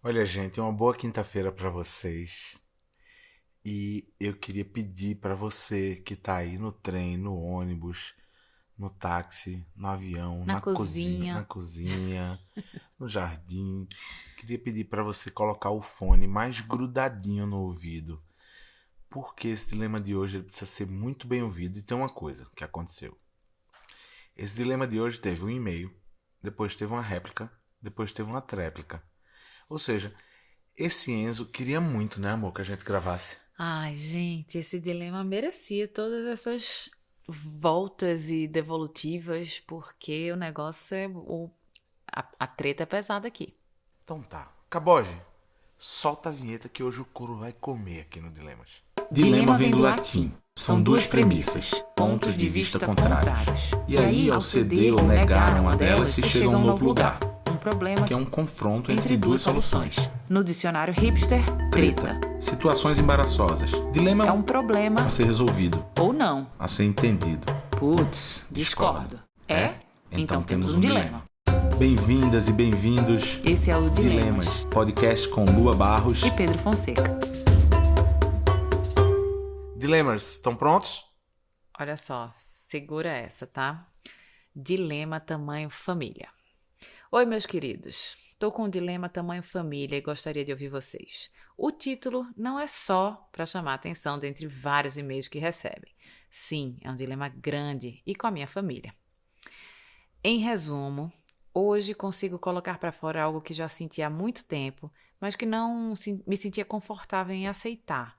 Olha, gente, uma boa quinta-feira pra vocês. E eu queria pedir pra você que tá aí no trem, no ônibus, no táxi, no avião, Na na cozinha. cozinha, no jardim. Queria pedir pra você colocar o fone mais grudadinho no ouvido, porque esse dilema de hoje ele precisa ser muito bem ouvido. E tem uma coisa que aconteceu. Esse dilema de hoje teve um e-mail, depois teve uma réplica, depois teve uma tréplica. Ou seja, esse Enzo queria muito, né, amor, que a gente gravasse. Ai, gente, esse dilema merecia todas essas voltas e devolutivas, porque o negócio é. A treta é pesada aqui. Então tá. Caboge, solta a vinheta que hoje o couro vai comer aqui no Dilemas. Dilema Dilema vem vem do do latim. latim. São São duas duas premissas, premissas, pontos de vista contrários. contrários. E aí, ao ceder ou negar uma delas, se chega a um novo lugar, Um problema que é um confronto entre duas soluções. No dicionário hipster, treta. Situações embaraçosas. Dilema É um problema a ser resolvido, ou não. a ser entendido. Putz, discordo. É? Então temos um dilema. Bem-vindas e bem-vindos. Esse é o Dilemas, Dilemas. podcast com Lua Barros. E Pedro Fonseca. Dilemas, estão prontos? Olha só, segura essa, tá? Dilema tamanho família. Oi, meus queridos. Tô com um dilema tamanho família e gostaria de ouvir vocês. O título não é só para chamar a atenção dentre vários e-mails que recebem. Sim, é um dilema grande e com a minha família. Em resumo, hoje consigo colocar para fora algo que já senti há muito tempo, mas que não me sentia confortável em aceitar.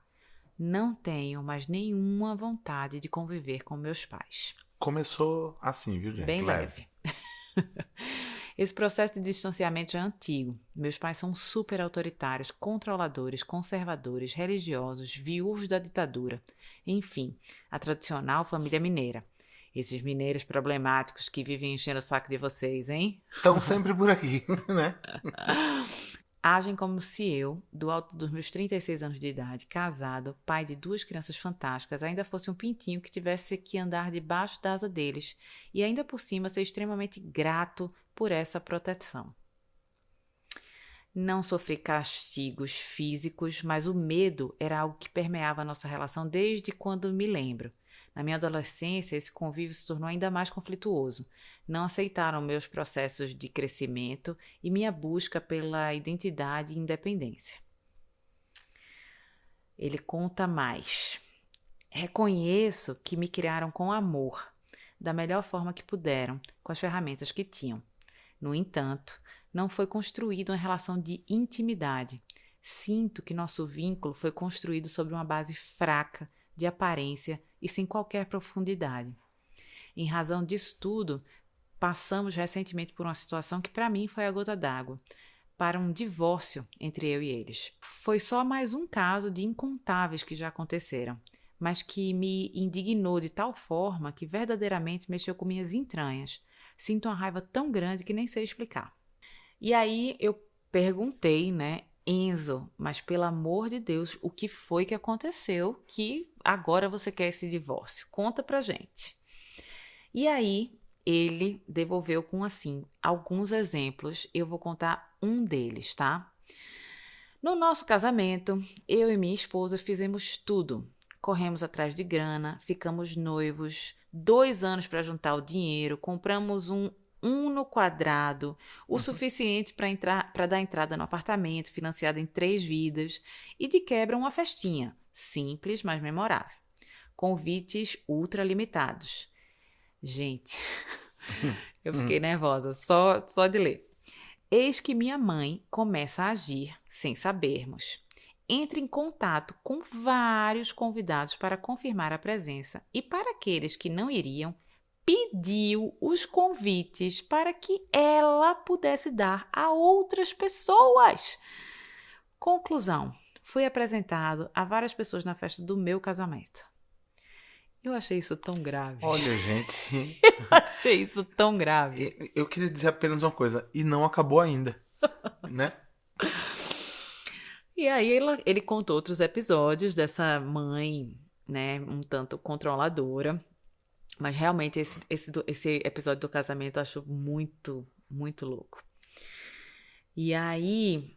Não tenho mais nenhuma vontade de conviver com meus pais. Começou assim, viu, gente? Bem leve. Esse processo de distanciamento é antigo. Meus pais são super autoritários, controladores, conservadores, religiosos, viúvos da ditadura. Enfim, a tradicional família mineira. Esses mineiros problemáticos que vivem enchendo o saco de vocês, hein? Estão sempre por aqui, né? Agem como se eu, do alto dos meus 36 anos de idade, casado, pai de 2 crianças fantásticas, ainda fosse um pintinho que tivesse que andar debaixo da asa deles e ainda por cima ser extremamente grato por essa proteção. Não sofri castigos físicos, mas o medo era algo que permeava a nossa relação desde quando me lembro. Na minha adolescência, esse convívio se tornou ainda mais conflituoso. Não aceitaram meus processos de crescimento e minha busca pela identidade e independência. Ele conta mais. Reconheço que me criaram com amor, da melhor forma que puderam, com as ferramentas que tinham. No entanto, não foi construída uma relação de intimidade. Sinto que nosso vínculo foi construído sobre uma base fraca, de aparência e sem qualquer profundidade. Em razão disso tudo, passamos recentemente por uma situação que para mim foi a gota d'água, para um divórcio entre eu e eles. Foi só mais um caso de incontáveis que já aconteceram, mas que me indignou de tal forma que verdadeiramente mexeu com minhas entranhas. Sinto uma raiva tão grande que nem sei explicar. E aí eu perguntei, né, Enzo, mas pelo amor de Deus, o que foi que aconteceu que agora você quer esse divórcio? Conta pra gente. E aí ele devolveu com assim, alguns exemplos, eu vou contar um deles, tá? No nosso casamento, eu e minha esposa fizemos tudo. Corremos atrás de grana, ficamos noivos, 2 anos para juntar o dinheiro, compramos um Uno quadrado, o suficiente para dar entrada no apartamento, financiado em 3 vidas, e de quebra uma festinha, simples, mas memorável. Convites ultra limitados. Gente, eu fiquei nervosa só de ler. Eis que minha mãe começa a agir sem sabermos. Entra em contato com vários convidados para confirmar a presença e para aqueles que não iriam, pediu os convites para que ela pudesse dar a outras pessoas. Conclusão: fui apresentado a várias pessoas na festa do meu casamento. Eu achei isso tão grave. Olha, gente, Achei isso tão grave. eu queria dizer apenas uma coisa, e não acabou ainda, né? E aí ele contou outros episódios dessa mãe, né, um tanto controladora. Mas realmente esse episódio do casamento eu acho muito, muito louco. E aí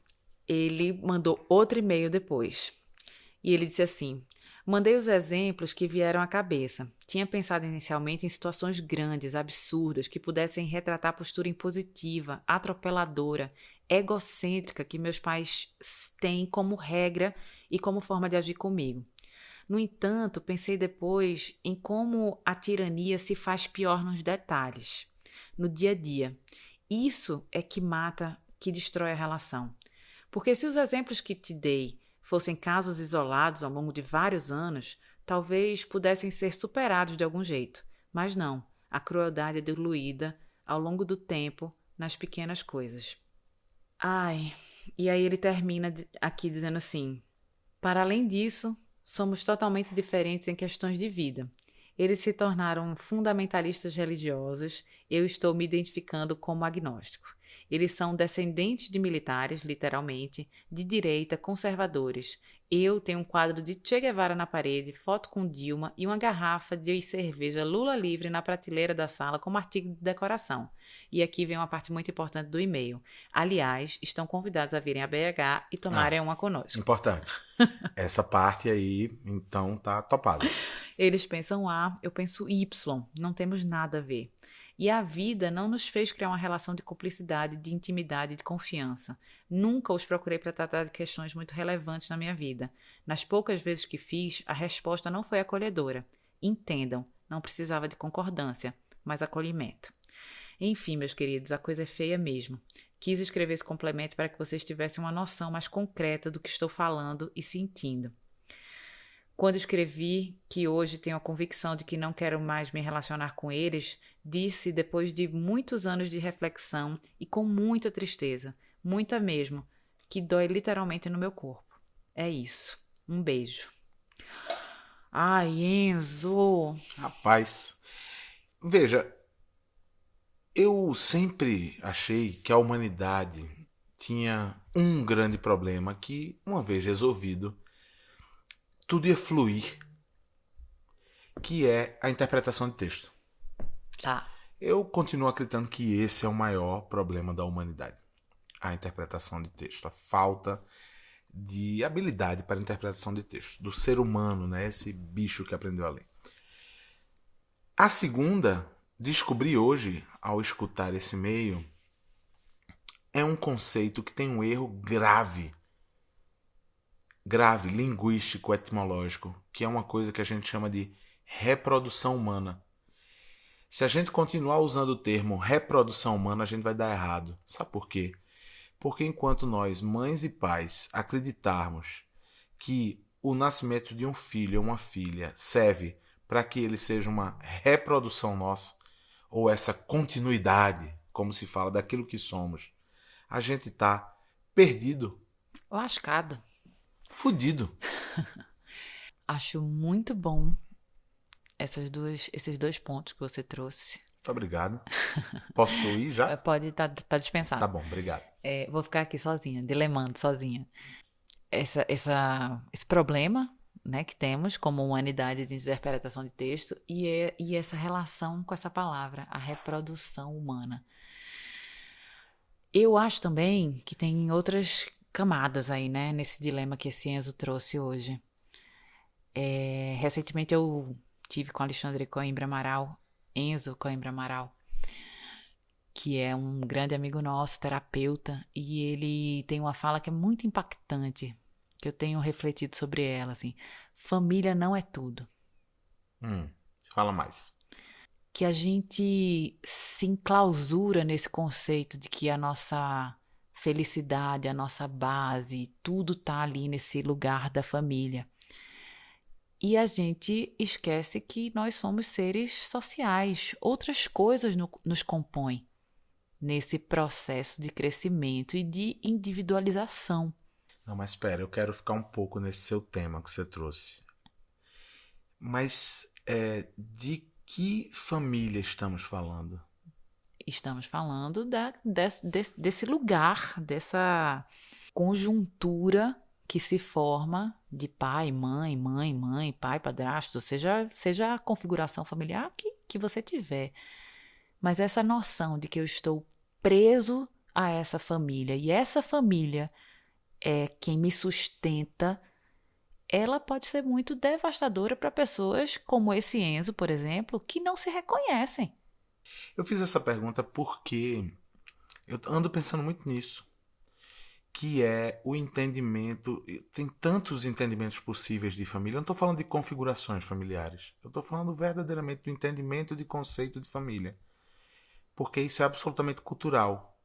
ele mandou outro e-mail depois. E ele disse assim: mandei os exemplos que vieram à cabeça. Tinha pensado inicialmente em situações grandes, absurdas, que pudessem retratar a postura impositiva, atropeladora, egocêntrica que meus pais têm como regra e como forma de agir comigo. No entanto, pensei depois em como a tirania se faz pior nos detalhes, no dia a dia. Isso é que mata, que destrói a relação. Porque se os exemplos que te dei fossem casos isolados ao longo de vários anos, talvez pudessem ser superados de algum jeito. Mas não, a crueldade é diluída ao longo do tempo nas pequenas coisas. Ai, e aí ele termina aqui dizendo assim: para além disso, somos totalmente diferentes em questões de vida. Eles se tornaram fundamentalistas religiosos, eu estou me identificando como agnóstico. Eles são descendentes de militares, literalmente, de direita, conservadores. Eu tenho um quadro de Che Guevara na parede, foto com Dilma e uma garrafa de cerveja Lula livre na prateleira da sala como artigo de decoração. E aqui vem uma parte muito importante do e-mail. Aliás, estão convidados a virem a BH e tomarem uma conosco. Importante. Essa parte aí, então, tá topada. Eles pensam A, eu penso Y. Não temos nada a ver. E a vida não nos fez criar uma relação de cumplicidade, de intimidade, de confiança. Nunca os procurei para tratar de questões muito relevantes na minha vida. Nas poucas vezes que fiz, a resposta não foi acolhedora. Entendam, não precisava de concordância, mas acolhimento. Enfim, meus queridos, a coisa é feia mesmo. Quis escrever esse complemento para que vocês tivessem uma noção mais concreta do que estou falando e sentindo. Quando escrevi que hoje tenho a convicção de que não quero mais me relacionar com eles, disse depois de muitos anos de reflexão e com muita tristeza, muita mesmo, que dói literalmente no meu corpo. É isso. Um beijo. Ai, Enzo! Rapaz, veja, eu sempre achei que a humanidade tinha um grande problema que, uma vez resolvido, tudo ia fluir, que é a interpretação de texto. Tá. Eu continuo acreditando que esse é o maior problema da humanidade. A interpretação de texto, a falta de habilidade para a interpretação de texto, do ser humano, né? Esse bicho que aprendeu a ler. A segunda, descobri hoje, ao escutar esse e-mail, é um conceito que tem um erro grave, linguístico, etimológico, que é uma coisa que a gente chama de reprodução humana. Se a gente continuar usando o termo reprodução humana, a gente vai dar errado. Sabe por quê? Porque enquanto nós, mães e pais, acreditarmos que o nascimento de um filho ou uma filha serve para que ele seja uma reprodução nossa, ou essa continuidade, como se fala, daquilo que somos, a gente está perdido. Lascada. Fudido. Acho muito bom esses dois pontos que você trouxe. Muito obrigado. Posso ir já? Pode, tá dispensado. Tá bom, obrigado. Vou ficar aqui sozinha, dilemando sozinha. Esse problema, né, que temos como humanidade de interpretação de texto e essa relação com essa palavra, a reprodução humana. Eu acho também que tem outras camadas aí, né, nesse dilema que esse Enzo trouxe hoje. Recentemente eu tive com Alexandre Coimbra Amaral, Enzo Coimbra Amaral, que é um grande amigo nosso, terapeuta, e ele tem uma fala que é muito impactante, que eu tenho refletido sobre ela, assim: família não é tudo. Fala mais. Que a gente se enclausura nesse conceito de que a nossa felicidade, a nossa base, tudo tá ali nesse lugar da família. E a gente esquece que nós somos seres sociais, outras coisas nos compõem nesse processo de crescimento e de individualização. Não, mas espera, eu quero ficar um pouco nesse seu tema que você trouxe. Mas de que família estamos falando? Estamos falando desse lugar, dessa conjuntura que se forma de pai, mãe, pai, padrasto, seja a configuração familiar que você tiver. Mas essa noção de que eu estou preso a essa família, e essa família é quem me sustenta, ela pode ser muito devastadora para pessoas como esse Enzo, por exemplo, que não se reconhecem. Eu fiz essa pergunta porque eu ando pensando muito nisso, que é o entendimento. Tem tantos entendimentos possíveis de família. Eu não estou falando de configurações familiares. Eu estou falando verdadeiramente do entendimento de conceito de família. Porque isso é absolutamente cultural.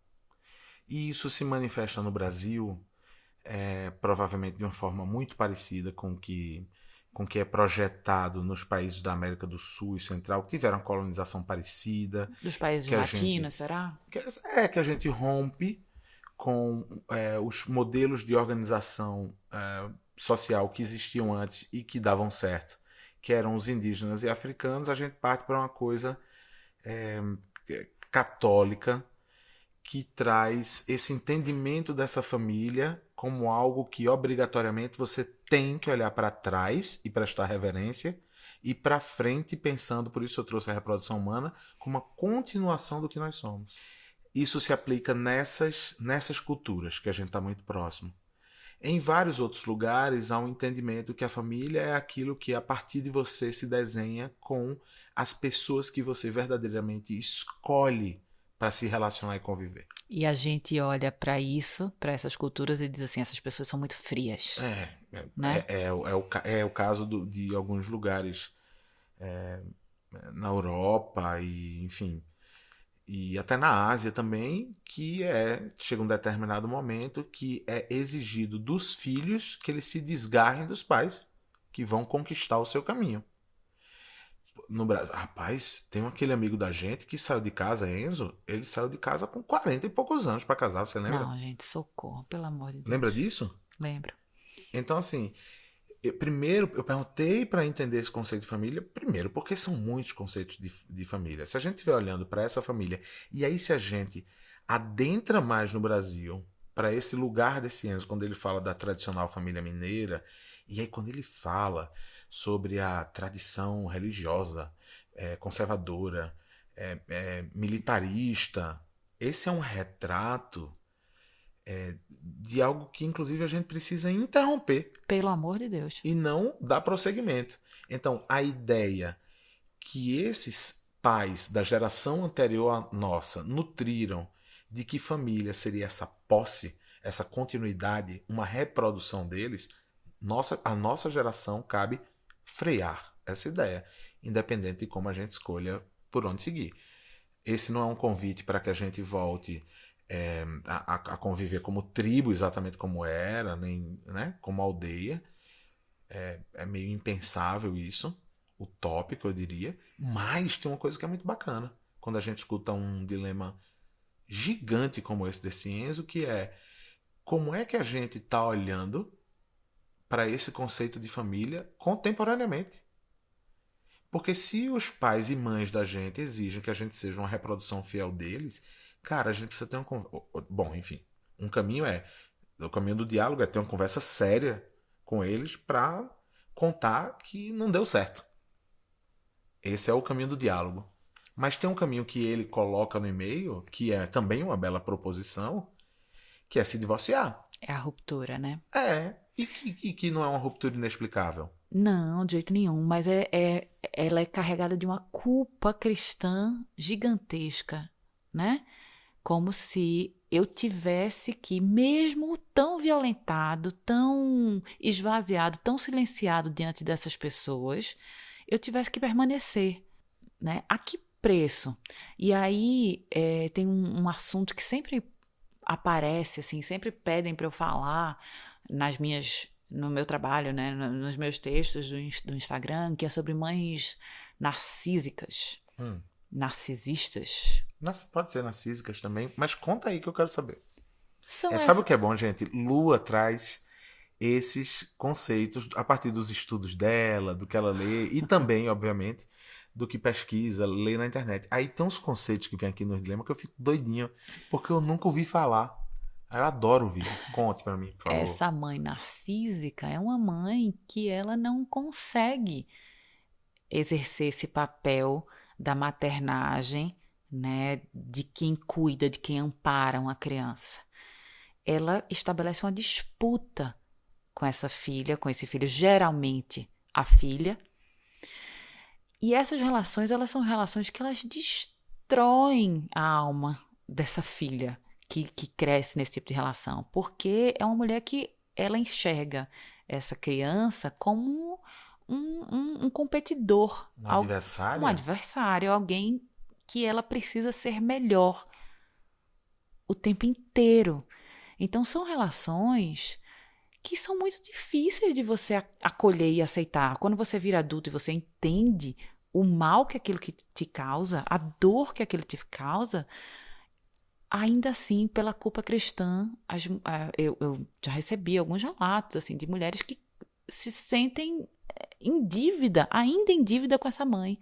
E isso se manifesta no Brasil, provavelmente de uma forma muito parecida com o que é projetado nos países da América do Sul e Central, que tiveram colonização parecida, Dos países que a gente latinos, será? que a gente rompe com os modelos de organização social que existiam antes e que davam certo, que eram os indígenas e africanos. A gente parte para uma coisa é, católica, que traz esse entendimento dessa família como algo que obrigatoriamente você tem que olhar para trás e prestar reverência, e para frente pensando. Por isso eu trouxe a reprodução humana como uma continuação do que nós somos. Isso se aplica nessas culturas que a gente está muito próximo. Em vários outros lugares há um entendimento que a família é aquilo que a partir de você se desenha com as pessoas que você verdadeiramente escolhe para se relacionar e conviver. E a gente olha para isso, para essas culturas e diz assim, essas pessoas são muito frias, né? É o caso de alguns lugares na Europa e, enfim, e até na Ásia também, que chega um determinado momento que é exigido dos filhos que eles se desgarrem dos pais, que vão conquistar o seu caminho. No Brasil, rapaz, tem aquele amigo da gente que saiu de casa, Enzo, ele saiu de casa com 40 e poucos anos para casar, você lembra? Não, gente, socorro, pelo amor de Lembra Deus. disso? Lembro. Então, assim, primeiro eu perguntei para entender esse conceito de família, primeiro, porque são muitos conceitos de família. Se a gente estiver olhando para essa família, e aí se a gente adentra mais no Brasil, para esse lugar desse Enzo, quando ele fala da tradicional família mineira, e aí quando ele fala sobre a tradição religiosa, conservadora, militarista, esse é um retrato de algo que inclusive a gente precisa interromper Pelo amor de Deus. e não dar prosseguimento. Então, a ideia que esses pais da geração anterior à nossa nutriram de que família seria essa posse, essa continuidade, uma reprodução deles, a nossa geração cabe frear essa ideia, independente de como a gente escolha por onde seguir. Esse não é um convite para que a gente volte a conviver como tribo, exatamente como era, nem, né, como aldeia. É meio impensável isso, utópico, eu diria. Mas tem uma coisa que é muito bacana quando a gente escuta um dilema gigante como esse desse Enzo, que é como é que a gente está olhando para esse conceito de família contemporaneamente. Porque se os pais e mães da gente exigem que a gente seja uma reprodução fiel deles, cara, a gente precisa ter bom, enfim, um caminho o caminho do diálogo é ter uma conversa séria com eles para contar que não deu certo. Esse é o caminho do diálogo. Mas tem um caminho que ele coloca no e-mail, que é também uma bela proposição, que é se divorciar. É a ruptura, né? E que não é uma ruptura inexplicável. Não, de jeito nenhum, mas ela é carregada de uma culpa cristã gigantesca, né? Como se eu tivesse que, mesmo tão violentado, tão esvaziado, tão silenciado diante dessas pessoas, eu tivesse que permanecer, né? A que preço? E aí tem um assunto que sempre aparece, assim, sempre pedem para eu falar no meu trabalho, né, nos meus textos do Instagram, que é sobre mães narcísicas, narcisistas. Pode ser narcísicas também, mas conta aí que eu quero saber. São Sabe o que é bom, gente? Lua traz esses conceitos a partir dos estudos dela, do que ela lê e também, obviamente, do que pesquisa, lê na internet. Aí tem uns conceitos que vem aqui no dilema que eu fico doidinho, porque eu nunca ouvi falar. Eu adoro ouvir. Conte pra mim, por favor. Essa mãe narcísica é uma mãe que ela não consegue exercer esse papel da maternagem, né, de quem cuida, de quem ampara uma criança. ela estabelece uma disputa com essa filha, com esse filho, geralmente a filha. E essas relações, elas são relações que elas destroem a alma dessa filha que cresce nesse tipo de relação, porque é uma mulher que ela enxerga essa criança como um competidor, Um adversário? um adversário, alguém que ela precisa ser melhor o tempo inteiro. Então são relações que são muito difíceis de você acolher e aceitar. Quando você vira adulto e você entende o mal que aquilo que te causa, a dor que aquilo te causa, ainda assim, pela culpa cristã, eu já recebi alguns relatos assim, de mulheres que se sentem em dívida, ainda em dívida com essa mãe,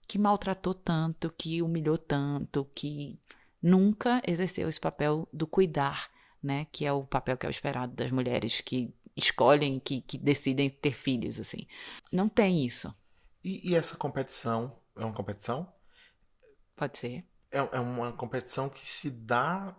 que maltratou tanto, que humilhou tanto, que nunca exerceu esse papel do cuidar, né? Que é o papel que é o esperado das mulheres que escolhem, que decidem ter filhos, assim. Não tem isso. E essa competição é uma competição? Pode ser. É uma competição que se dá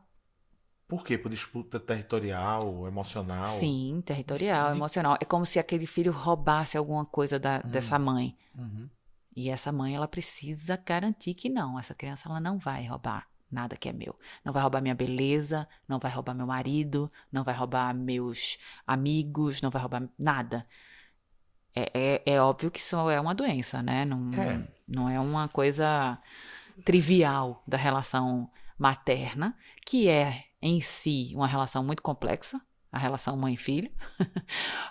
por quê? Por disputa territorial, emocional? Sim, De, territorial, de... emocional. É como se aquele filho roubasse alguma coisa dessa mãe. Uhum. E essa mãe, ela precisa garantir que não, essa criança ela não vai roubar nada que é meu. Não vai roubar minha beleza, não vai roubar meu marido, não vai roubar meus amigos, não vai roubar nada. É óbvio que isso é uma doença, né? Não, É. não é uma coisa trivial da relação materna, que é em si uma relação muito complexa, a relação mãe-filho,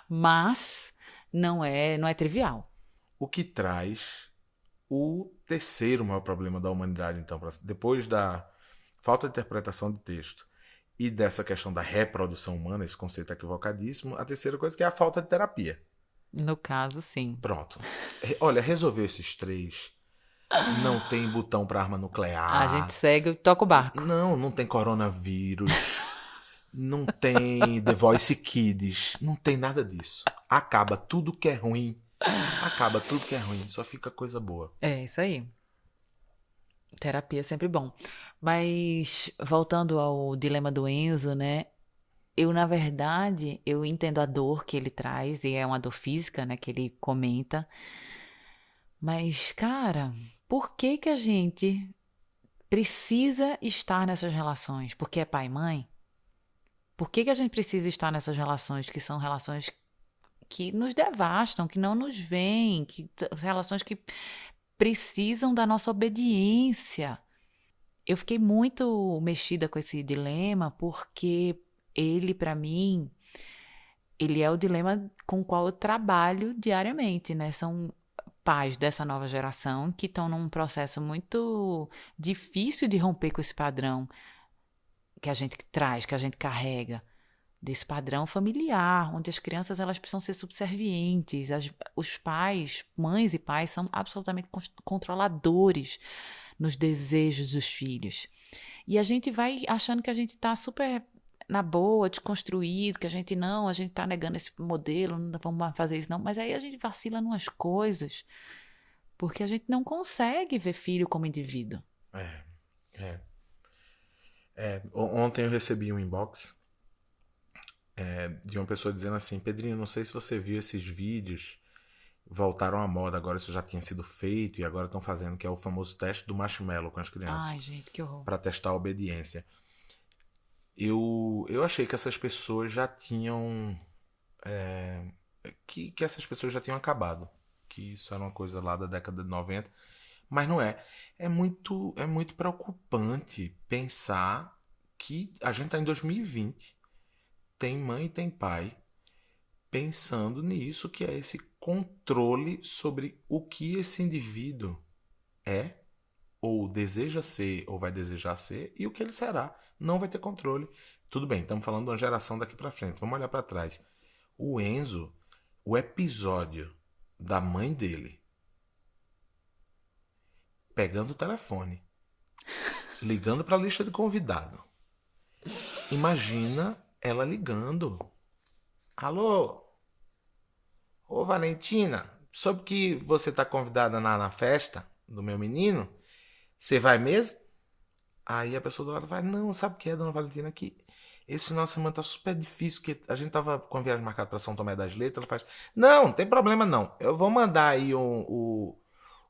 mas não é trivial. O que traz o terceiro maior problema da humanidade, então, depois da falta de interpretação de texto e dessa questão da reprodução humana, esse conceito equivocadíssimo, a terceira coisa que é a falta de terapia. No caso, sim. Pronto. Olha, resolveu esses três. Não tem botão para arma A nuclear. gente segue e toca o barco. Não tem coronavírus. Não tem The Voice Kids. Não tem nada disso. Acaba tudo que é ruim. Acaba tudo que é ruim. Só fica coisa boa. É isso aí. Terapia é sempre bom. Mas voltando ao dilema do Enzo, né? Eu, na verdade, eu entendo a dor que ele traz, e é uma dor física, né, que ele comenta. Mas, cara, por que que a gente precisa estar nessas relações? Porque é pai e mãe? Por que que a gente precisa estar nessas relações que são relações que nos devastam, que não nos veem, relações que precisam da nossa obediência? Eu fiquei muito mexida com esse dilema porque ele, para mim, ele é o dilema com o qual eu trabalho diariamente, né? São pais dessa nova geração que estão num processo muito difícil de romper com esse padrão que a gente traz, que a gente carrega, desse padrão familiar, onde as crianças elas precisam ser subservientes, os pais, mães e pais são absolutamente controladores nos desejos dos filhos. E a gente vai achando que a gente está super na boa, desconstruído, que a gente está negando esse modelo, não vamos mais fazer isso não, mas aí a gente vacila numas coisas, porque a gente não consegue ver filho como indivíduo. Ontem eu recebi um inbox de uma pessoa dizendo assim: Pedrinho, não sei se você viu esses vídeos, voltaram à moda, agora isso já tinha sido feito e agora estão fazendo, que é o famoso teste do marshmallow com as crianças. Ai, gente, que horror. Para testar a obediência. Eu achei que essas pessoas já tinham que essas pessoas já tinham acabado, que isso era uma coisa lá da década de 90, mas não é. É muito preocupante pensar que a gente está em 2020, tem mãe e tem pai pensando nisso, que é esse controle sobre o que esse indivíduo é, ou deseja ser, ou vai desejar ser, e o que ele será. Não vai ter controle. Tudo bem, estamos falando de uma geração daqui para frente. Vamos olhar para trás. O Enzo, o episódio da mãe dele pegando o telefone, ligando para a lista de convidado. Imagina ela ligando. Alô? Ô Valentina, soube que você tá convidada na festa do meu menino? Você vai mesmo? Aí a pessoa do lado vai: não, sabe o que é, dona Valentina? Que esse final de semana tá super difícil, que a gente tava com a viagem marcada pra São Tomé das Letras, ela faz, não tem problema não, eu vou mandar aí o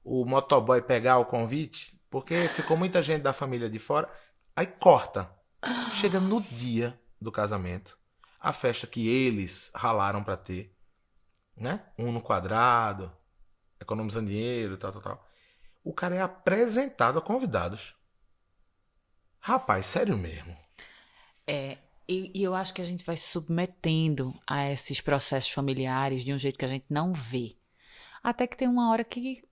motoboy pegar o convite, porque ficou muita gente da família de fora, aí corta. Chega no dia do casamento, a festa que eles ralaram pra ter, né? Um no quadrado, economizando dinheiro, tal, tal, tal. O cara é apresentado a convidados. Rapaz, sério mesmo. É, e eu acho que a gente vai se submetendo a esses processos familiares de um jeito que a gente não vê. Até que tem uma hora que,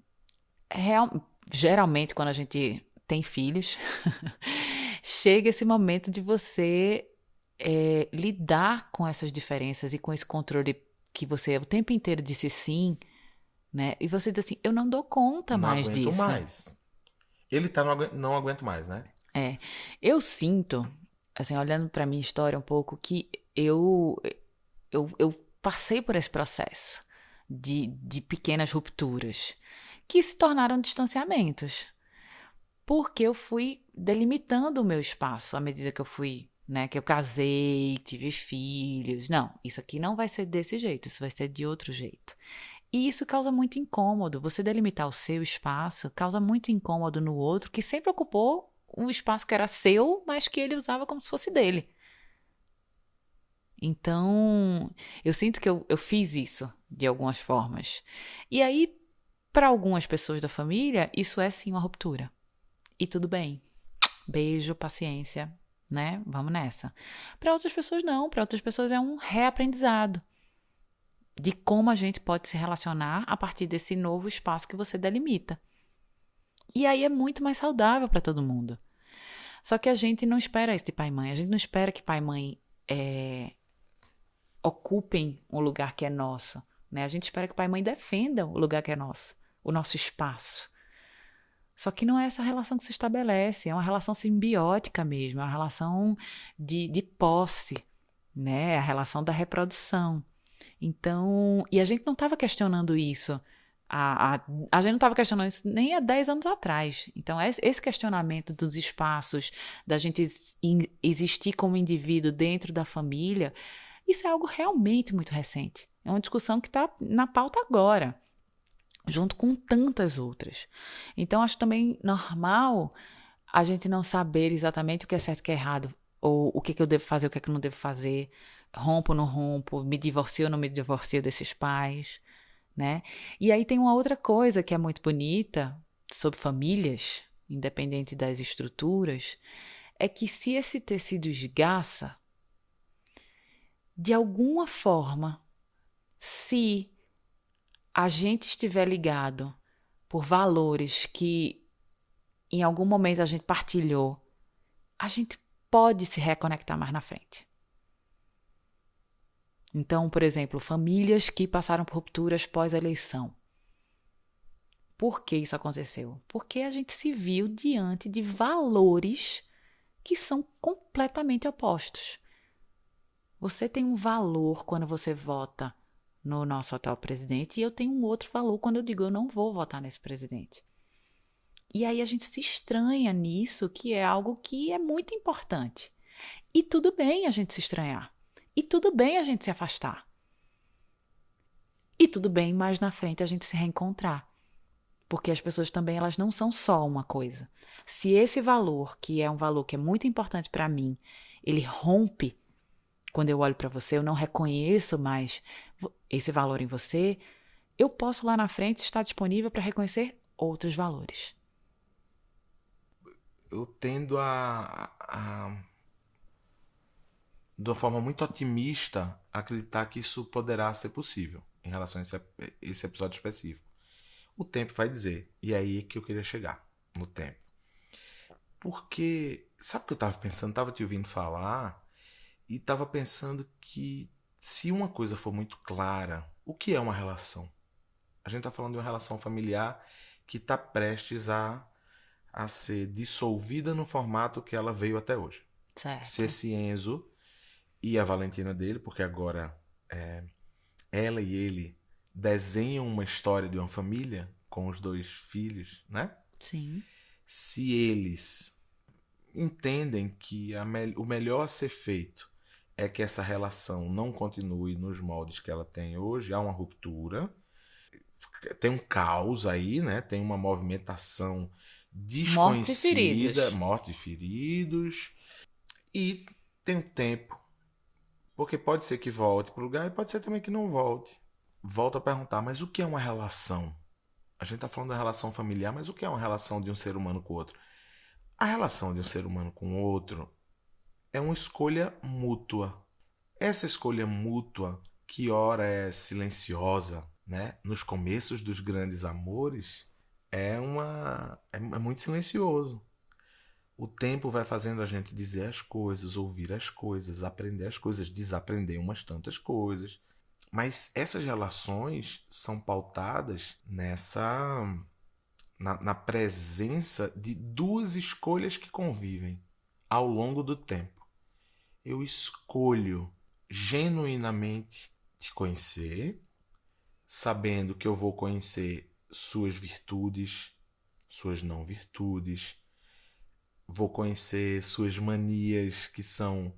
geralmente, quando a gente tem filhos, chega esse momento de você lidar com essas diferenças e com esse controle que você o tempo inteiro disse sim, né? E você diz assim, eu não dou conta Não mais aguento disso. mais. Ele tá não aguento mais, né? É, eu sinto, assim, olhando para minha história um pouco, que eu passei por esse processo de pequenas rupturas que se tornaram distanciamentos, porque eu fui delimitando o meu espaço à medida que eu fui, né, que eu casei, tive filhos. Não, isso aqui não vai ser desse jeito, isso vai ser de outro jeito. E isso causa muito incômodo. Você delimitar o seu espaço causa muito incômodo no outro que sempre ocupou um espaço que era seu, mas que ele usava como se fosse dele. Então, eu sinto que eu fiz isso de algumas formas. E aí, para algumas pessoas da família, isso é sim uma ruptura. E tudo bem. Beijo, paciência, né? Vamos nessa. Para outras pessoas, não. Para outras pessoas é um reaprendizado de como a gente pode se relacionar a partir desse novo espaço que você delimita. E aí é muito mais saudável para todo mundo. Só que a gente não espera isso de pai e mãe. A gente não espera que pai e mãe ocupem um lugar que é nosso, né? A gente espera que pai e mãe defendam o lugar que é nosso, o nosso espaço. Só que não é essa relação que se estabelece, é uma relação simbiótica mesmo, é uma relação de posse, né? É a relação da reprodução. Então, e a gente não estava questionando isso. A gente não estava questionando isso nem há 10 anos atrás. Então, esse questionamento dos espaços, da gente existir como indivíduo dentro da família, isso é algo realmente muito recente. É uma discussão que está na pauta agora, junto com tantas outras. Então, acho também normal a gente não saber exatamente o que é certo e o que é errado, ou o que eu devo fazer, o que eu não devo fazer, rompo ou não rompo, me divorcio ou não me divorcio desses pais, né? E aí tem uma outra coisa que é muito bonita sobre famílias, independente das estruturas, é que se esse tecido esgaça, de alguma forma, se a gente estiver ligado por valores que em algum momento a gente partilhou, a gente pode se reconectar mais na frente. Então, por exemplo, famílias que passaram por rupturas pós-eleição. Por que isso aconteceu? Porque a gente se viu diante de valores que são completamente opostos. Você tem um valor quando você vota no nosso atual presidente e eu tenho um outro valor quando eu digo eu não vou votar nesse presidente. E aí a gente se estranha nisso, que é algo que é muito importante. E tudo bem a gente se estranhar. E tudo bem a gente se afastar. E tudo bem mais na frente a gente se reencontrar. Porque as pessoas também elas não são só uma coisa. Se esse valor, que é um valor que é muito importante para mim, ele rompe quando eu olho para você, eu não reconheço mais esse valor em você, eu posso lá na frente estar disponível para reconhecer outros valores. Eu tendo de uma forma muito otimista, acreditar que isso poderá ser possível em relação a esse episódio específico. O tempo vai dizer. E é aí que eu queria chegar, no tempo. Porque, sabe o que eu tava pensando? Tava te ouvindo falar e tava pensando que se uma coisa for muito clara, o que é uma relação? A gente tá falando de uma relação familiar que tá prestes a ser dissolvida no formato que ela veio até hoje. Se Certo. esse Enzo e a Valentina dele, porque agora ela e ele desenham uma história de uma família com os dois filhos, né? Sim. Se eles entendem que o melhor a ser feito é que essa relação não continue nos moldes que ela tem hoje, há uma ruptura, tem um caos aí, né? Tem uma movimentação Mortos e desconhecida, feridos. mortes e feridos, e tem um tempo, porque pode ser que volte para o lugar e pode ser também que não volte. Volto a perguntar, mas o que é uma relação? A gente está falando da relação familiar, mas o que é uma relação de um ser humano com o outro? A relação de um ser humano com o outro é uma escolha mútua. Essa escolha mútua, que ora é silenciosa, né? Nos começos dos grandes amores, é muito silencioso. O tempo vai fazendo a gente dizer as coisas, ouvir as coisas, aprender as coisas, desaprender umas tantas coisas. Mas essas relações são pautadas na presença de duas escolhas que convivem ao longo do tempo. Eu escolho genuinamente te conhecer, sabendo que eu vou conhecer suas virtudes, suas não virtudes, vou conhecer suas manias que são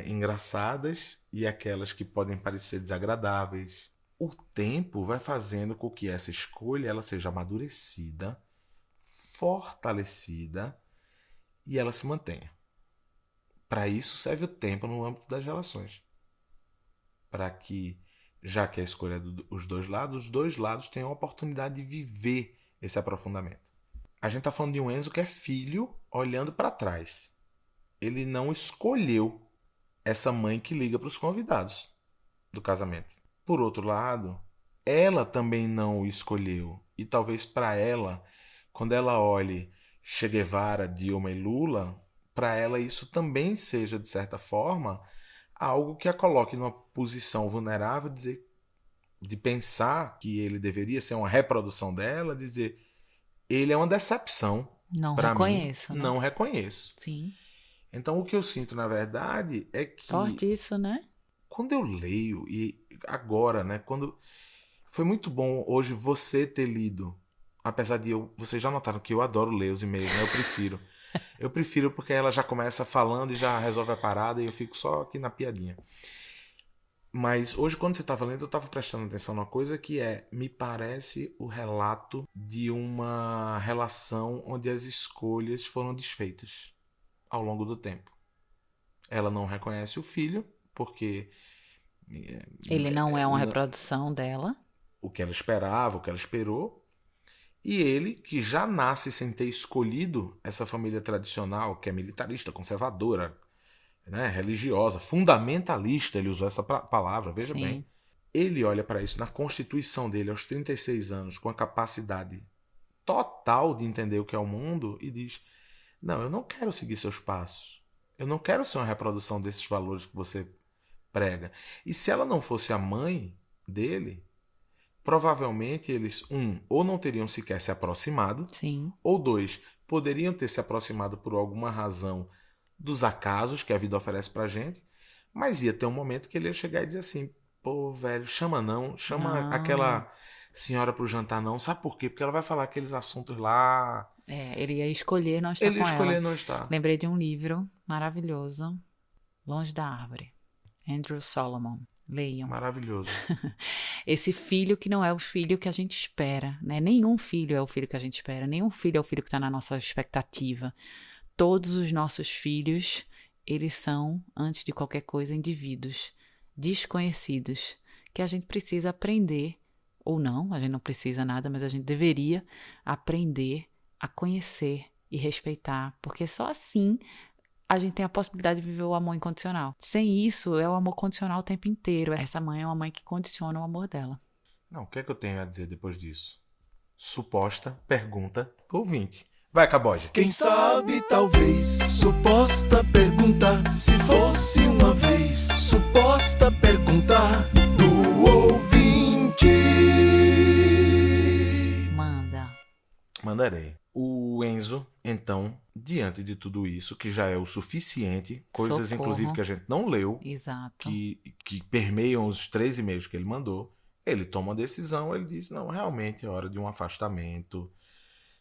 engraçadas e aquelas que podem parecer desagradáveis. O tempo vai fazendo com que essa escolha ela seja amadurecida, fortalecida e ela se mantenha. Para isso serve o tempo no âmbito das relações. Para que, já que a escolha é dos dois lados, os dois lados tenham a oportunidade de viver esse aprofundamento. A gente está falando de um Enzo que é filho olhando para trás. Ele não escolheu essa mãe que liga para os convidados do casamento. Por outro lado, ela também não o escolheu. E talvez para ela, quando ela olhe Che Guevara, Dilma e Lula, para ela isso também seja, de certa forma, algo que a coloque numa posição vulnerável, de pensar que ele deveria ser uma reprodução dela, dizer, ele é uma decepção. Não Para mim, reconheço, né? não reconheço. Sim. Então, o que eu sinto, na verdade, é que Forte isso, né? quando eu leio, e agora, né, quando foi muito bom hoje você ter lido, apesar de vocês já notaram que eu adoro ler os e-mails, né? Eu prefiro porque ela já começa falando e já resolve a parada e eu fico só aqui na piadinha. Mas hoje, quando você estava lendo, eu estava prestando atenção numa coisa que me parece o relato de uma relação onde as escolhas foram desfeitas ao longo do tempo. Ela não reconhece o filho, porque Ele não é uma reprodução dela. o que ela esperava, o que ela esperou. E ele, que já nasce sem ter escolhido essa família tradicional, que é militarista, conservadora, né, religiosa, fundamentalista, ele usou essa palavra, veja Sim. bem. Ele olha para isso na constituição dele aos 36 anos, com a capacidade total de entender o que é o mundo, e diz: não, eu não quero seguir seus passos. Eu não quero ser uma reprodução desses valores que você prega. E se ela não fosse a mãe dele, provavelmente eles, ou não teriam sequer se aproximado, Sim. ou dois, poderiam ter se aproximado por alguma razão dos acasos que a vida oferece pra gente, mas ia ter um momento que ele ia chegar e dizer assim: pô, velho, chama não, chama Não. aquela senhora pro jantar não. Sabe por quê? Porque ela vai falar aqueles assuntos lá. Ele ia escolher não estar Ele com escolher ela. não estar. Lembrei de um livro maravilhoso, Longe da Árvore, Andrew Solomon. Leiam. Maravilhoso. Esse filho que não é o filho que a gente espera, né? Nenhum filho é o filho que a gente espera, nenhum filho é o filho que está na nossa expectativa. Todos os nossos filhos, eles são, antes de qualquer coisa, indivíduos desconhecidos, que a gente precisa aprender, ou não, a gente não precisa nada, mas a gente deveria aprender a conhecer e respeitar, porque só assim a gente tem a possibilidade de viver o amor incondicional. Sem isso, é o amor condicional o tempo inteiro. Essa mãe é uma mãe que condiciona o amor dela. Não, o que é que eu tenho a dizer depois disso? Suposta pergunta do ouvinte. Vai, Caboja. Quem sabe, talvez, suposta pergunta, se fosse uma vez, suposta pergunta do ouvinte. Manda. Mandarei. O Enzo, então, diante de tudo isso, que já é o suficiente, coisas Socorro. inclusive que a gente não leu, Exato. que permeiam os 3 e-mails que ele mandou, ele toma uma decisão, ele diz: não, realmente é hora de um afastamento,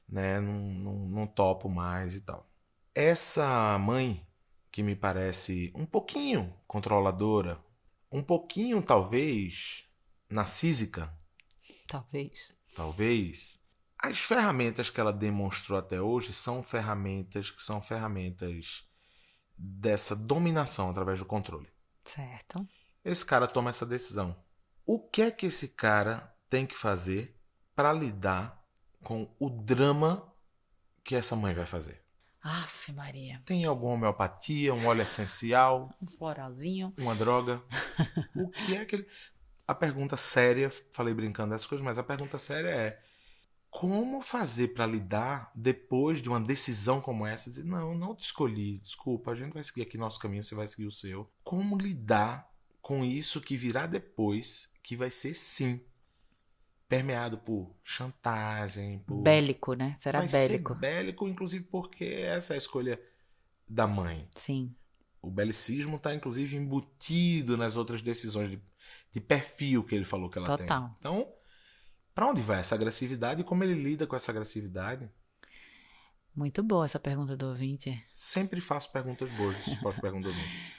né? Não topo mais e tal. Essa mãe que me parece um pouquinho controladora, um pouquinho, talvez, narcísica, talvez. As ferramentas que ela demonstrou até hoje são ferramentas dessa dominação através do controle. Certo. Esse cara toma essa decisão. O que é que esse cara tem que fazer para lidar com o drama que essa mãe vai fazer? Aff, Maria. Tem alguma homeopatia, um óleo essencial, Um floralzinho. uma droga? O que é que ele... A pergunta séria, falei brincando dessas coisas, mas a pergunta séria é: como fazer para lidar depois de uma decisão como essa? Dizer, não te escolhi, desculpa, a gente vai seguir aqui nosso caminho, você vai seguir o seu. Como lidar com isso que virá depois, que vai ser, sim, permeado por chantagem, por... Bélico, né? Será vai bélico. ser bélico, inclusive porque essa é a escolha da mãe. Sim. O belicismo está, inclusive, embutido nas outras decisões de perfil que ele falou que ela Total. tem. Então, para onde vai essa agressividade e como ele lida com essa agressividade? Muito boa essa pergunta do ouvinte. Sempre faço perguntas boas, resposta pergunta do ouvinte.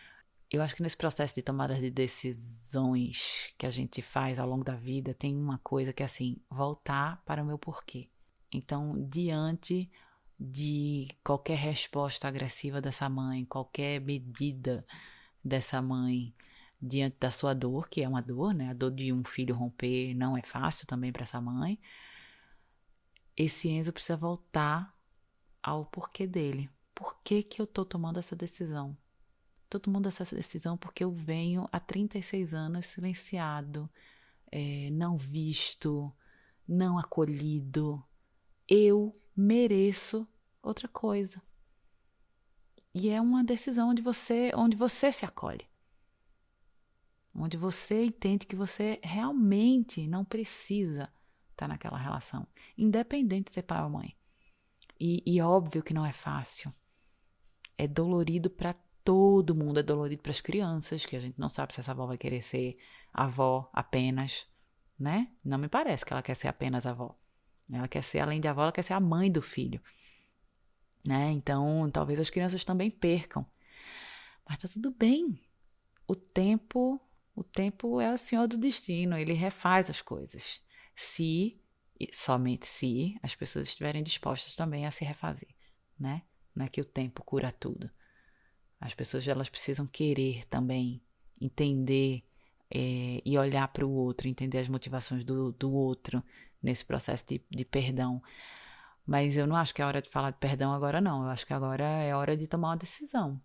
Eu acho que nesse processo de tomada de decisões que a gente faz ao longo da vida, tem uma coisa que é assim, voltar para o meu porquê. Então, diante de qualquer resposta agressiva dessa mãe, qualquer medida dessa mãe, diante da sua dor, que é uma dor, né? A dor de um filho romper não é fácil também para essa mãe. Esse Enzo precisa voltar ao porquê dele. Por que que eu tô tomando essa decisão? Tô tomando essa decisão porque eu venho há 36 anos silenciado, não visto, não acolhido. Eu mereço outra coisa. E é uma decisão onde você se acolhe. Onde você entende que você realmente não precisa estar naquela relação, independente de ser pai ou mãe. E óbvio que não é fácil. É dolorido para todo mundo, é dolorido para as crianças, que a gente não sabe se essa avó vai querer ser avó apenas, né? Não me parece que ela quer ser apenas avó. Ela quer ser, além de avó, ela quer ser a mãe do filho, né? Então, talvez as crianças também percam. Mas tá tudo bem. O tempo é o senhor do destino, ele refaz as coisas. Se, e somente se, as pessoas estiverem dispostas também a se refazer, né? Não é que o tempo cura tudo. As pessoas, elas precisam querer também entender e olhar para o outro, entender as motivações do outro nesse processo de perdão. Mas eu não acho que é hora de falar de perdão agora, não. Eu acho que agora é hora de tomar uma decisão.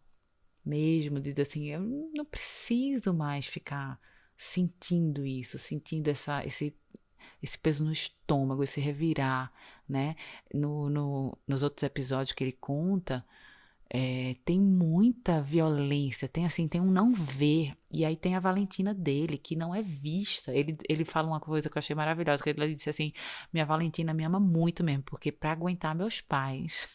Mesmo, de dizer assim, eu não preciso mais ficar sentindo isso, sentindo esse peso no estômago, esse revirar, né? Nos outros episódios que ele conta, tem muita violência, tem um não ver, e aí tem a Valentina dele, que não é vista. Ele fala uma coisa que eu achei maravilhosa, que ele disse assim, minha Valentina me ama muito mesmo, porque para aguentar meus pais...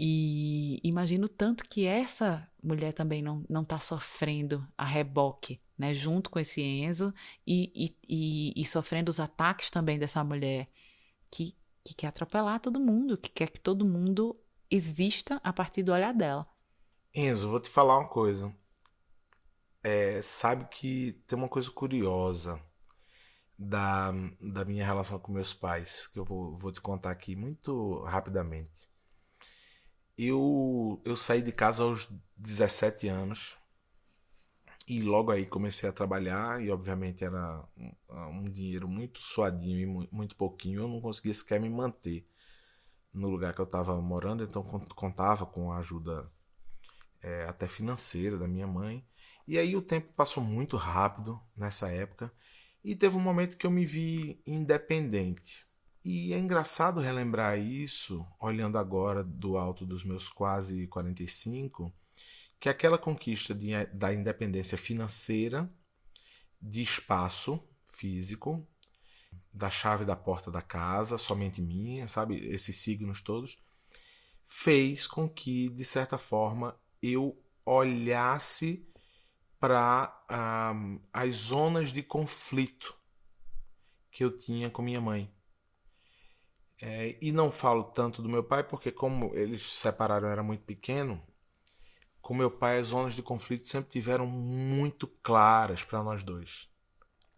E imagino tanto que essa mulher também não tá sofrendo a reboque, né? Junto com esse Enzo e sofrendo os ataques também dessa mulher que quer atropelar todo mundo, que quer que todo mundo exista a partir do olhar dela. Enzo, vou te falar uma coisa. Sabe que tem uma coisa curiosa da minha relação com meus pais, que eu vou te contar aqui muito rapidamente. Eu saí de casa aos 17 anos e logo aí comecei a trabalhar e obviamente era um dinheiro muito suadinho e muito pouquinho. Eu não conseguia sequer me manter no lugar que eu estava morando, então contava com a ajuda até financeira da minha mãe. E aí o tempo passou muito rápido nessa época e teve um momento que eu me vi independente. E é engraçado relembrar isso, olhando agora do alto dos meus quase 45, que aquela conquista da independência financeira, de espaço físico, da chave da porta da casa, somente minha, sabe? Esses signos todos, fez com que, de certa forma, eu olhasse para as zonas de conflito que eu tinha com minha mãe. E não falo tanto do meu pai, porque como eles se separaram, eu era muito pequeno, com meu pai, as zonas de conflito sempre tiveram muito claras para nós dois.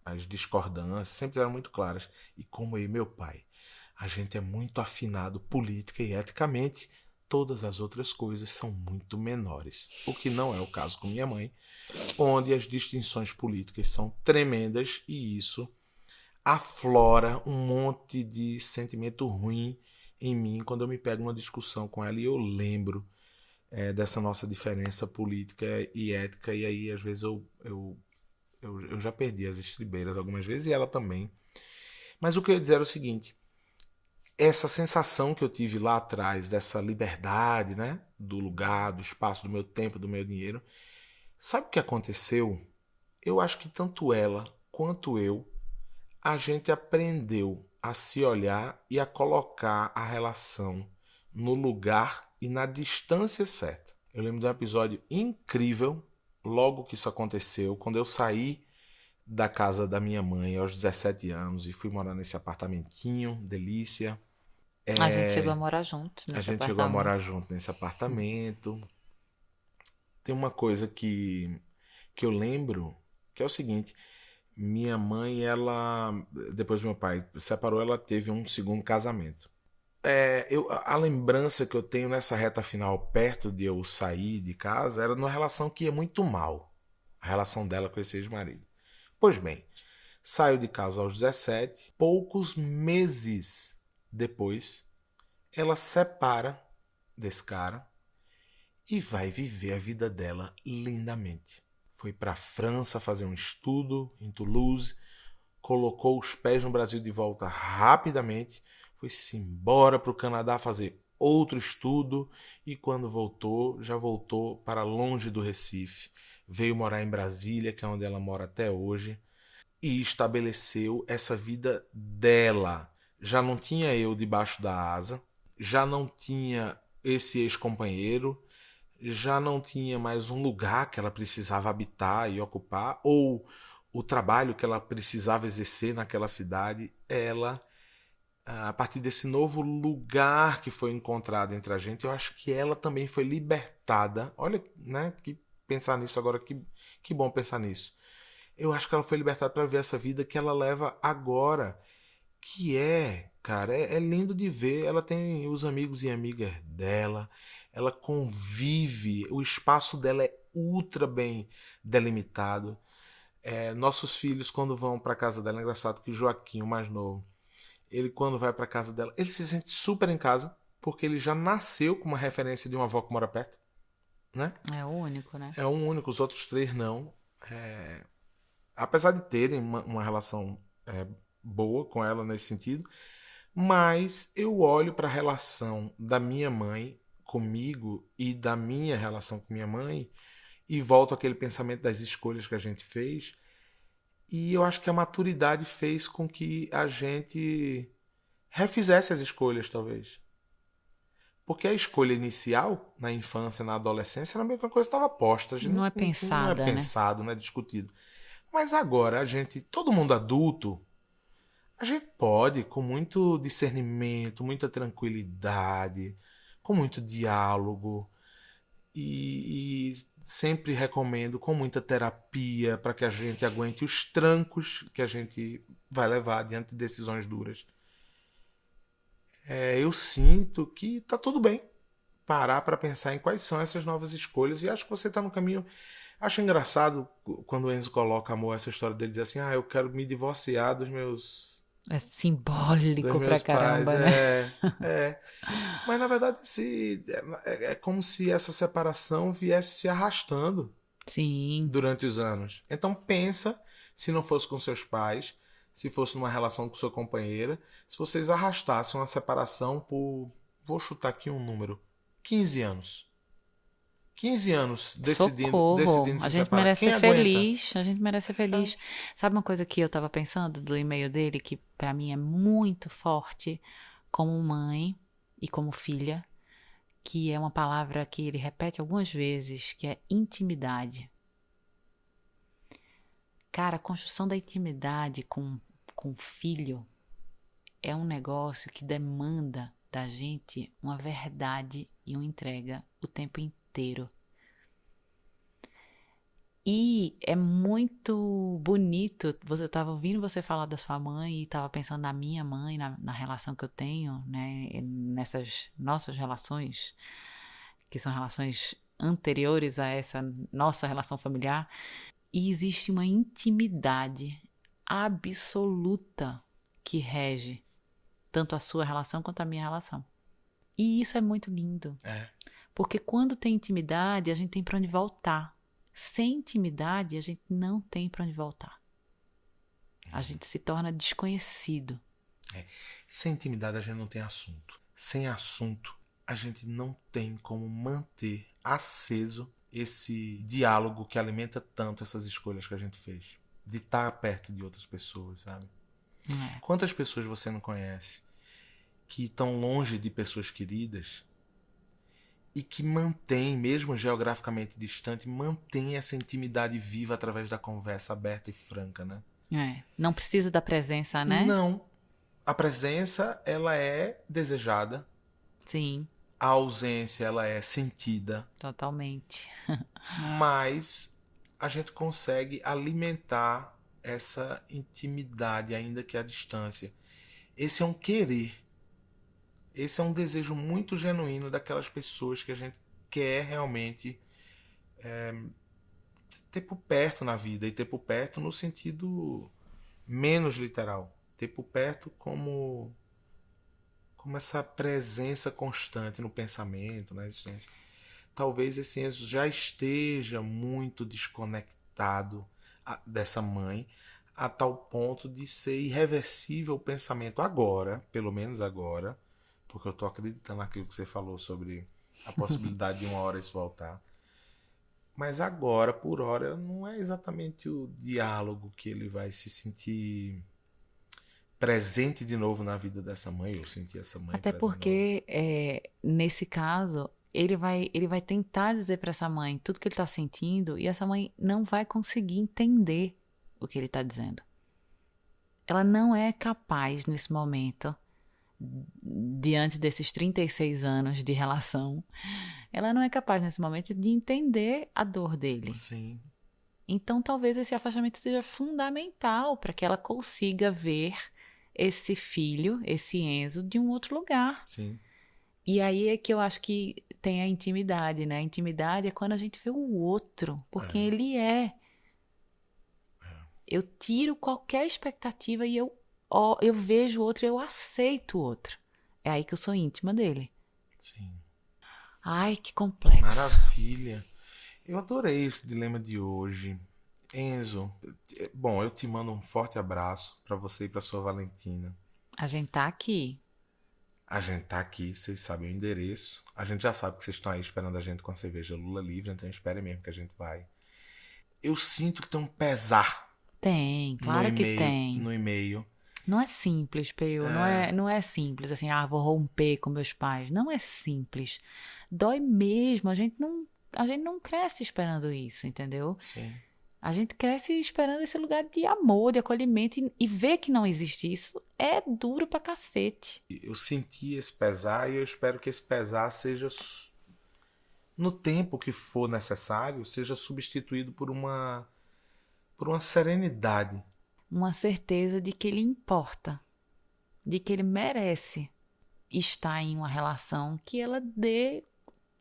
As discordâncias sempre eram muito claras. E como eu e meu pai, a gente é muito afinado política e eticamente, todas as outras coisas são muito menores. O que não é o caso com minha mãe, onde as distinções políticas são tremendas e isso aflora um monte de sentimento ruim em mim quando eu me pego numa discussão com ela e eu lembro dessa nossa diferença política e ética, e aí às vezes eu já perdi as estribeiras algumas vezes e ela também. Mas o que eu ia dizer era o seguinte: essa sensação que eu tive lá atrás, dessa liberdade, né? Do lugar, do espaço, do meu tempo, do meu dinheiro. Sabe o que aconteceu? Eu acho que tanto ela quanto eu, a gente aprendeu a se olhar e a colocar a relação no lugar e na distância certa. Eu lembro de um episódio incrível, logo que isso aconteceu, quando eu saí da casa da minha mãe aos 17 anos e fui morar nesse apartamentinho, delícia. A gente chegou a morar juntos A nesse gente chegou a apartamento. morar junto nesse apartamento. Tem uma coisa que eu lembro, que é o seguinte: minha mãe, ela, depois do meu pai separou, ela teve um segundo casamento. A lembrança que eu tenho nessa reta final, perto de eu sair de casa, era numa relação que ia muito mal. A relação dela com esse ex-marido. Pois bem, saiu de casa aos 17, poucos meses depois, ela separa desse cara e vai viver a vida dela lindamente. Foi para a França fazer um estudo em Toulouse, colocou os pés no Brasil de volta rapidamente, foi-se embora para o Canadá fazer outro estudo e quando voltou, já voltou para longe do Recife. Veio morar em Brasília, que é onde ela mora até hoje, e estabeleceu essa vida dela. Já não tinha eu debaixo da asa, já não tinha esse ex-companheiro, já não tinha mais um lugar que ela precisava habitar e ocupar, ou o trabalho que ela precisava exercer naquela cidade. Ela, a partir desse novo lugar que foi encontrado entre a gente, eu acho que ela também foi libertada. Olha, né, que pensar nisso agora, que bom pensar nisso. Eu acho que ela foi libertada para ver essa vida que ela leva agora, que cara, é lindo de ver. Ela tem os amigos e amigas dela, ela convive, o espaço dela é ultra bem delimitado. Nossos filhos, quando vão para casa dela, é engraçado que o Joaquim, o mais novo, ele quando vai para casa dela, ele se sente super em casa, porque ele já nasceu com uma referência de uma avó que mora perto, né? É o único, né? É um único, os outros três não. Apesar de terem uma relação boa com ela nesse sentido, mas eu olho para a relação da minha mãe comigo e da minha relação com minha mãe e volto àquele pensamento das escolhas que a gente fez, e eu acho que a maturidade fez com que a gente refizesse as escolhas, talvez. Porque a escolha inicial, na infância, na adolescência, era meio que uma coisa que estava posta. A gente Não é não é pensada, né? pensado, não é discutido. Mas agora, todo mundo adulto, a gente pode, com muito discernimento, muita tranquilidade, com muito diálogo, e sempre recomendo com muita terapia para que a gente aguente os trancos que a gente vai levar diante de decisões duras. Eu sinto que tá tudo bem parar para pensar em quais são essas novas escolhas, e acho que você está no caminho. Acho engraçado quando o Enzo coloca, amor, essa história dele, diz assim: eu quero me divorciar dos meus É simbólico pra pais. caramba, né? Mas na verdade é como se essa separação viesse se arrastando Sim. durante os anos. Então pensa, se não fosse com seus pais, se fosse numa relação com sua companheira, se vocês arrastassem uma separação por, vou chutar aqui um número, 15 anos. 15 anos Socorro. decidindo A se gente separar. merece Quem ser aguenta? feliz. A gente merece ser feliz. Sabe uma coisa que eu tava pensando do e-mail dele, que pra mim é muito forte como mãe e como filha, que é uma palavra que ele repete algumas vezes, que é intimidade. Cara, a construção da intimidade com filho é um negócio que demanda da gente uma verdade e uma entrega o tempo inteiro. E é muito bonito. Eu estava ouvindo você falar da sua mãe e estava pensando na minha mãe, na relação que eu tenho, né? Nessas nossas relações, que são relações anteriores a essa nossa relação familiar. E existe uma intimidade absoluta que rege tanto a sua relação quanto a minha relação. E isso é muito lindo. Porque quando tem intimidade, a gente tem para onde voltar. Sem intimidade, a gente não tem para onde voltar. A gente se torna desconhecido. Sem intimidade a gente não tem assunto. Sem assunto, a gente não tem como manter aceso esse diálogo que alimenta tanto essas escolhas que a gente fez. De estar perto de outras pessoas, sabe? Quantas pessoas você não conhece que estão longe de pessoas queridas e que mantém, mesmo geograficamente distante, mantém essa intimidade viva através da conversa aberta e franca, né? Não precisa da presença, né? Não. A presença, ela é desejada. Sim. A ausência, ela é sentida. Totalmente. Mas a gente consegue alimentar essa intimidade, ainda que à distância. Esse é um querer. Esse é um desejo muito genuíno daquelas pessoas que a gente quer realmente ter por perto na vida. E ter por perto no sentido menos literal. Ter por perto como essa presença constante no pensamento, na existência. Talvez esse Enzo já esteja muito desconectado dessa mãe, a tal ponto de ser irreversível o pensamento agora, pelo menos agora, porque eu estou acreditando naquilo que você falou sobre a possibilidade de uma hora isso voltar. Mas agora, por hora, não é exatamente o diálogo que ele vai se sentir presente de novo na vida dessa mãe, ou sentir essa mãe Até presente porque, nesse caso, ele vai tentar dizer para essa mãe tudo que ele está sentindo e essa mãe não vai conseguir entender o que ele está dizendo. Ela não é capaz, nesse momento, diante desses 36 anos de relação, ela não é capaz, nesse momento, de entender a dor dele. Sim. Então, talvez esse afastamento seja fundamental para que ela consiga ver esse filho, esse Enzo, de um outro lugar. Sim. E aí é que eu acho que tem a intimidade, né? A intimidade é quando a gente vê o outro, por quem ele é. Eu tiro qualquer expectativa e eu vejo o outro e eu aceito o outro. É aí que eu sou íntima dele. Sim. Ai, que complexo. Maravilha. Eu adorei esse dilema de hoje. Enzo, bom, eu te mando um forte abraço para você e para sua Valentina. A gente tá aqui. A gente tá aqui, vocês sabem o endereço. A gente já sabe que vocês estão aí esperando a gente com a cerveja Lula livre, então espere mesmo que a gente vai. Eu sinto que tem um pesar. Tem, claro que tem. No e-mail. Não é simples, Peu. Não é simples, assim, vou romper com meus pais. Não é simples. Dói mesmo. A gente não cresce esperando isso, entendeu? Sim. A gente cresce esperando esse lugar de amor, de acolhimento, e ver que não existe isso é duro pra cacete. Eu senti esse pesar e eu espero que esse pesar seja, no tempo que for necessário, seja substituído por uma serenidade. Uma certeza de que ele importa, de que ele merece estar em uma relação que ela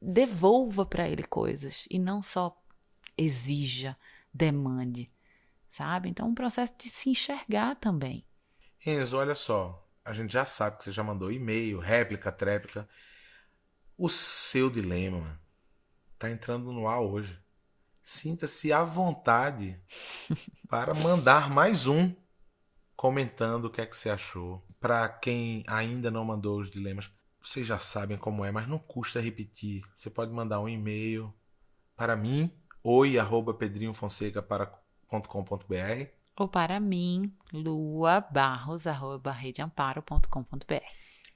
devolva pra ele coisas e não só exija, demande, sabe? Então é um processo de se enxergar também. Enzo, olha só, a gente já sabe que você já mandou e-mail, réplica, tréplica. O seu dilema tá entrando no ar hoje. Sinta-se à vontade para mandar mais um comentando o que é que você achou. Para quem ainda não mandou os dilemas, vocês já sabem como é, mas não custa repetir. Você pode mandar um e-mail para mim, oi@pedrinhofonseca.com.br, ou para mim, luabarros@redeamparo.com.br.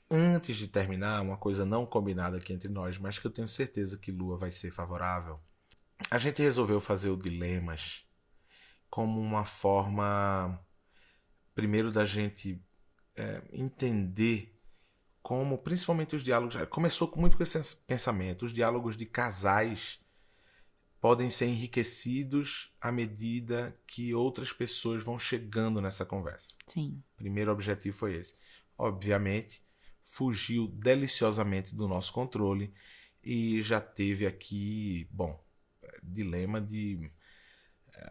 Antes de terminar, uma coisa não combinada aqui entre nós, mas que eu tenho certeza que Lua vai ser favorável. A gente resolveu fazer o Dilemas como uma forma, primeiro, da gente entender como, principalmente os diálogos, começou muito com esse pensamento, os diálogos de casais podem ser enriquecidos à medida que outras pessoas vão chegando nessa conversa. Sim. O primeiro objetivo foi esse. Obviamente, fugiu deliciosamente do nosso controle e já teve aqui, dilema de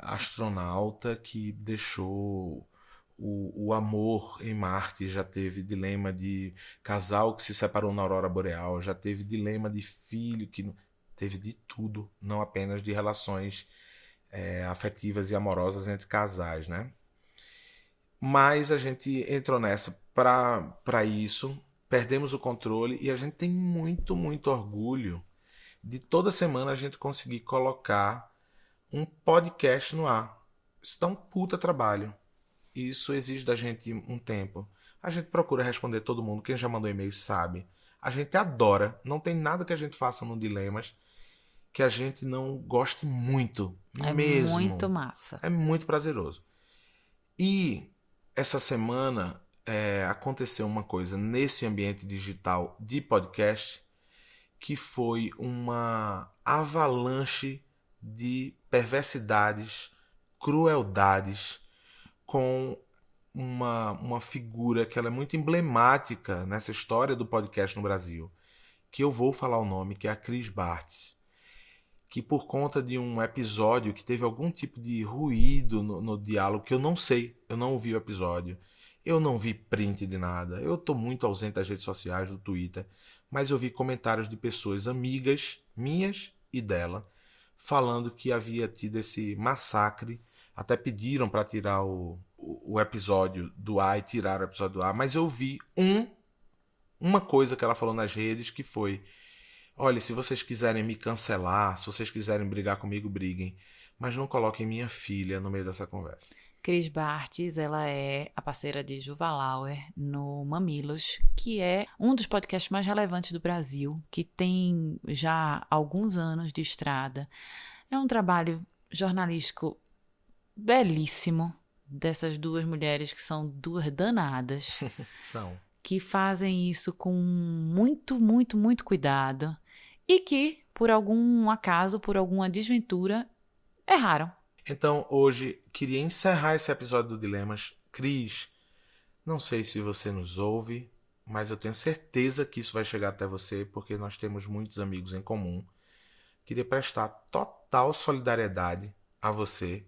astronauta que deixou o amor em Marte, já teve dilema de casal que se separou na aurora boreal, já teve dilema de filho que teve de tudo, não apenas de relações afetivas e amorosas entre casais, né? Mas a gente entrou nessa para isso, perdemos o controle e a gente tem muito, muito orgulho de toda semana a gente conseguir colocar um podcast no ar. Isso dá um puta trabalho. Isso exige da gente um tempo. A gente procura responder todo mundo. Quem já mandou e-mail sabe. A gente adora. Não tem nada que a gente faça no Dilemas que a gente não goste muito. Mesmo. É muito massa. É muito prazeroso. E essa semana aconteceu uma coisa nesse ambiente digital de podcast que foi uma avalanche de perversidades, crueldades, com uma figura que ela é muito emblemática nessa história do podcast no Brasil, que eu vou falar o nome, que é a Cris Bartz, que por conta de um episódio que teve algum tipo de ruído no diálogo, que eu não sei, eu não ouvi o episódio, eu não vi print de nada, eu estou muito ausente das redes sociais, do Twitter, mas eu vi comentários de pessoas amigas minhas e dela, falando que havia tido esse massacre. Até pediram para tirar o episódio do ar e tiraram o episódio do ar, mas eu vi uma coisa que ela falou nas redes que foi: olha, se vocês quiserem me cancelar, se vocês quiserem brigar comigo, briguem, mas não coloquem minha filha no meio dessa conversa. Cris Bartz, ela é a parceira de Juva Lauer no Mamilos, que é um dos podcasts mais relevantes do Brasil, que tem já alguns anos de estrada. É um trabalho jornalístico belíssimo dessas duas mulheres que são duas danadas. São. Que fazem isso com muito, muito, muito cuidado e que, por algum acaso, por alguma desventura, erraram. Então, hoje, queria encerrar esse episódio do Dilemas. Cris, não sei se você nos ouve, mas eu tenho certeza que isso vai chegar até você, porque nós temos muitos amigos em comum. Queria prestar total solidariedade a você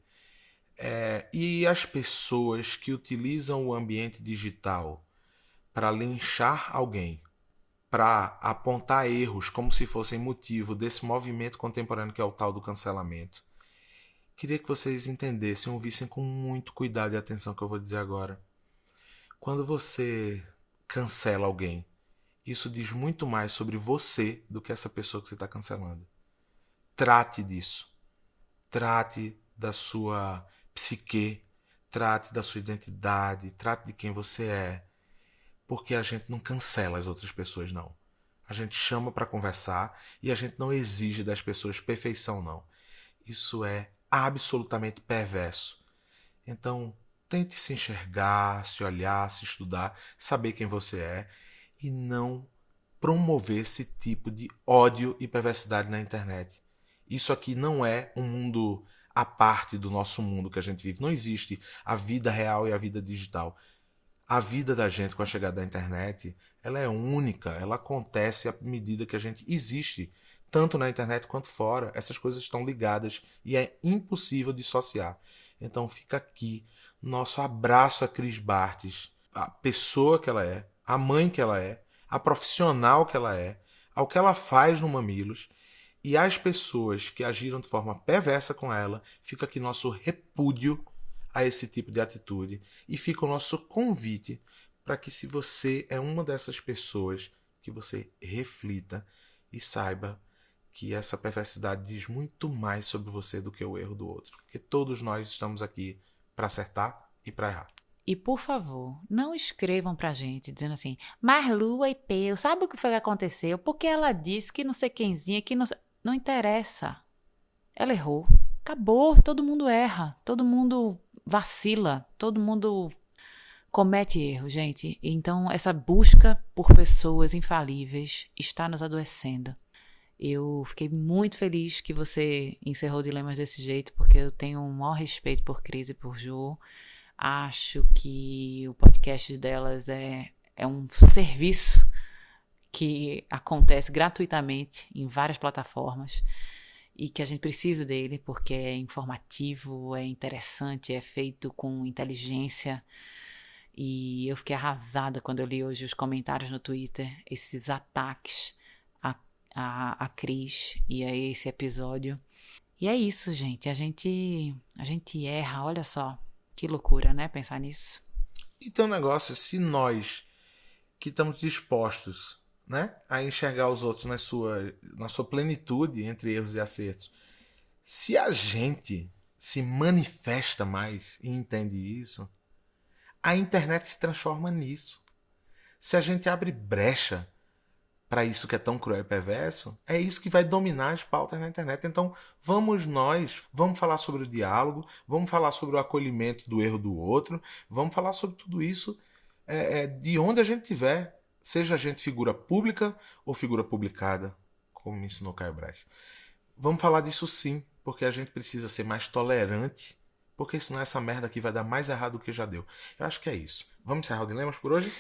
e às pessoas que utilizam o ambiente digital para linchar alguém, para apontar erros como se fossem motivo desse movimento contemporâneo que é o tal do cancelamento. Queria que vocês entendessem, ouvissem com muito cuidado e atenção o que eu vou dizer agora. Quando você cancela alguém, isso diz muito mais sobre você do que essa pessoa que você está cancelando. Trate disso. Trate da sua psique, trate da sua identidade, trate de quem você é. Porque a gente não cancela as outras pessoas, não. A gente chama para conversar e a gente não exige das pessoas perfeição, não. Isso é absolutamente perverso. Então, tente se enxergar, se olhar, se estudar, saber quem você é e não promover esse tipo de ódio e perversidade na internet. Isso aqui não é um mundo à parte do nosso mundo que a gente vive. Não existe a vida real e a vida digital. A vida da gente com a chegada da internet, ela é única, ela acontece à medida que a gente existe, tanto na internet quanto fora. Essas coisas estão ligadas e é impossível dissociar. Então fica aqui nosso abraço a Cris Bartz, a pessoa que ela é, a mãe que ela é, a profissional que ela é, ao que ela faz no Mamilos, e as pessoas que agiram de forma perversa com ela. Fica aqui nosso repúdio a esse tipo de atitude e fica o nosso convite para que, se você é uma dessas pessoas, que você reflita e saiba que essa perversidade diz muito mais sobre você do que o erro do outro, porque todos nós estamos aqui para acertar e para errar. E, por favor, não escrevam pra gente dizendo assim: mas Lua e Peu, sabe o que foi que aconteceu? Porque ela disse que não sei quemzinha, que não sei... Não interessa. Ela errou. Acabou. Todo mundo erra. Todo mundo vacila. Todo mundo comete erro, gente. Então, essa busca por pessoas infalíveis está nos adoecendo. Eu fiquei muito feliz que você encerrou Dilemas desse jeito, porque eu tenho um maior respeito por Cris e por Jo. Acho que o podcast delas é um serviço que acontece gratuitamente em várias plataformas e que a gente precisa dele porque é informativo, é interessante, é feito com inteligência. E eu fiquei arrasada quando eu li hoje os comentários no Twitter, esses ataques a Cris e a esse episódio. E é isso, gente. A gente erra, olha só. Que loucura, né? Pensar nisso. E tem um negócio, se nós que estamos dispostos, né, a enxergar os outros na sua plenitude, entre erros e acertos, se a gente se manifesta mais e entende isso, a internet se transforma nisso. Se a gente abre brecha para isso que é tão cruel e perverso, é isso que vai dominar as pautas na internet. Então, vamos falar sobre o diálogo, vamos falar sobre o acolhimento do erro do outro, vamos falar sobre tudo isso de onde a gente estiver, seja a gente figura pública ou figura publicada, como me ensinou Caio Braz. Vamos falar disso sim, porque a gente precisa ser mais tolerante, porque senão essa merda aqui vai dar mais errado do que já deu. Eu acho que é isso. Vamos encerrar o Dilemas por hoje?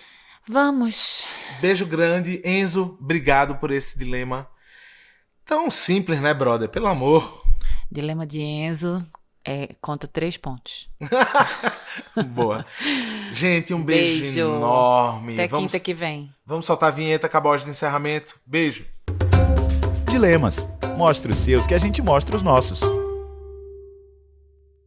Vamos! Beijo grande. Enzo, obrigado por esse dilema tão simples, né, brother? Pelo amor. Dilema de Enzo conta 3 pontos. Boa. Gente, um beijo enorme. Até quinta que vem. Vamos soltar a vinheta, acabou a hora de encerramento. Beijo. Dilemas. Mostre os seus que a gente mostra os nossos.